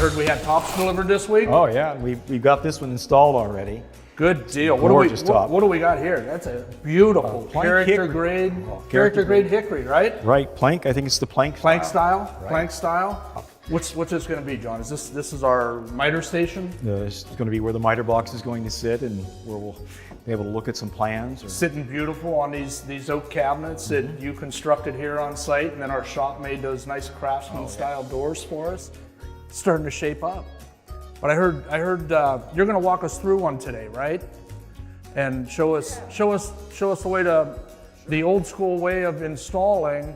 heard we had tops delivered this week. Oh yeah, we got this one installed already. Good deal. Gorgeous top. What do we got here? That's a beautiful character grade hickory, right? Right, plank. I think it's the plank. Plank style. Right. Plank style. What's this going to be, John? Is this is our miter station? It's going to be where the miter box is going to sit, and where we'll be able to look at some plans. Sitting beautiful on these oak cabinets that you constructed here on site, and then our shop made those nice craftsman style doors for us. It's starting to shape up. But I heard you're going to walk us through one today, right? And show us the way to the old school way of installing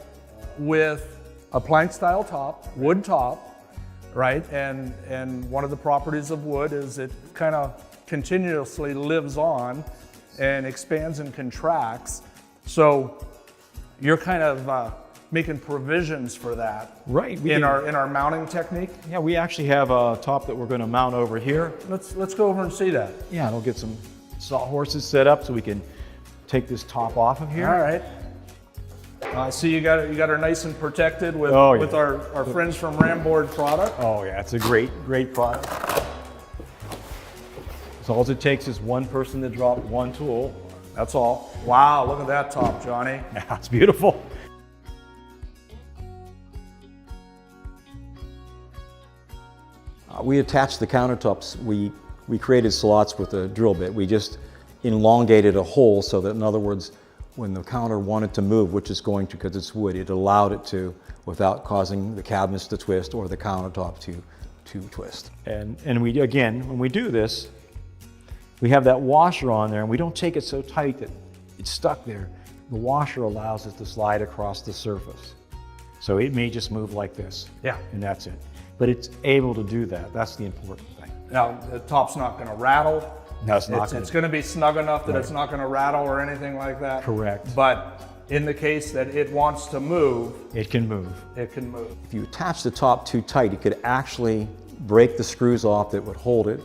with a plank style top, wood top, right? And one of the properties of wood is it kind of continuously lives on and expands and contracts. So you're kind of making provisions for that, right? In our mounting technique. Yeah, we actually have a top that we're going to mount over here. Let's go over and see that. Yeah, and we'll get some sawhorses set up so we can take this top off of here. All right. I see you got her nice and protected with with our friends from Baird product. Oh yeah, it's a great product. So all it takes is one person to drop one tool. That's all. Wow, look at that top, Johnny. Yeah, it's beautiful. We attached the countertops. We created slots with a drill bit. We just elongated a hole so that, in other words, when the counter wanted to move, which it's going to because it's wood, it allowed it to without causing the cabinets to twist or the countertop to twist. And we, again, when we do this, we have that washer on there, and we don't take it so tight that it's stuck there. The washer allows it to slide across the surface. So it may just move like this. Yeah. And that's it. But it's able to do that. That's the important thing. Now, the top's not going to rattle. No, it's not. It's going to be snug enough that it's not going to rattle or anything like that. Correct. But in the case that it wants to move, it can move. It can move. If you attach the top too tight, it could actually break the screws off that would hold it.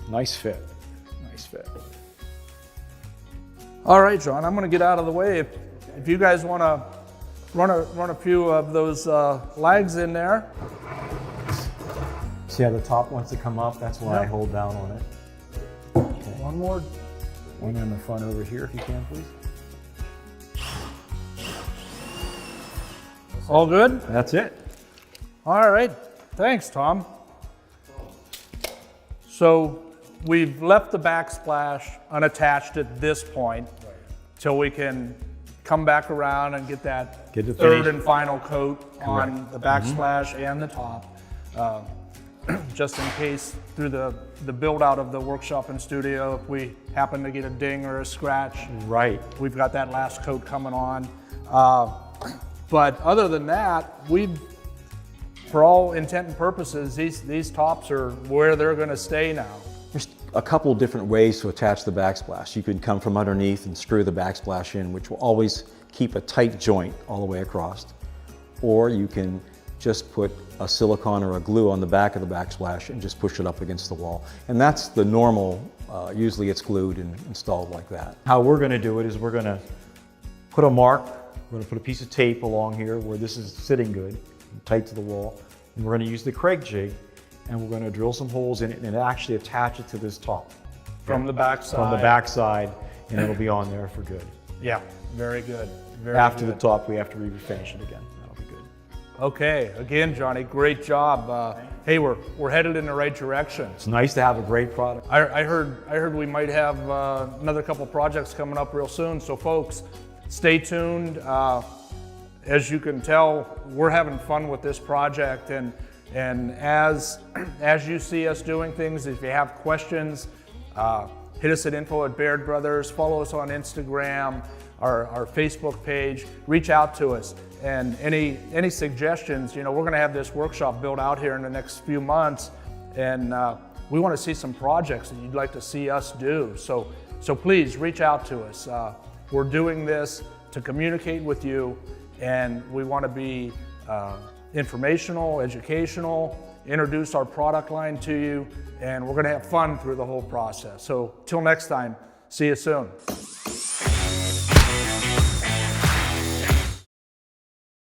Nice fit. Nice fit. All right, John, I'm going to get out of the way. If you guys want to run a few of those lags in there. See how the top wants to come up? That's why I hold down on it. Okay. One more. One on the front over here, if you can, please. All good? That's it. All right. Thanks, Tom. So we've left the backsplash unattached at this point till we can come back around and get that third and final coat on the backsplash and the top. Just in case through the build out of the workshop and studio, if we happen to get a ding or a scratch, right, we've got that last coat coming on. But other than that, for all intent and purposes, these tops are where they're going to stay now. There's a couple of different ways to attach the backsplash. You can come from underneath and screw the backsplash in, which will always keep a tight joint all the way across. Or you can just put a silicone or a glue on the back of the backsplash and just push it up against the wall. And that's the normal, usually it's glued and installed like that. How we're going to do it is we're going to put a mark, we're going to put a piece of tape along here where this is sitting good, tight to the wall, and we're going to use the Craig jig, and we're going to drill some holes in it and actually attach it to this top. From the backside. From the backside, and it'll be on there for good. Yeah, very good. After the top, we have to refinish it again. That'll be good. Okay, again, Johnny, great job. Hey, we're headed in the right direction. It's nice to have a great product. I heard we might have another couple projects coming up real soon. So, folks, stay tuned. As you can tell, we're having fun with this project, and as you see us doing things, if you have questions, hit us at info@Baird Brothers. Follow us on Instagram, our Facebook page. Reach out to us. And any suggestions, we're going to have this workshop built out here in the next few months, and we want to see some projects that you'd like to see us do. So please reach out to us. We're doing this to communicate with you, and we want to be informational, educational, introduce our product line to you, and we're going to have fun through the whole process. So till next time, see you soon.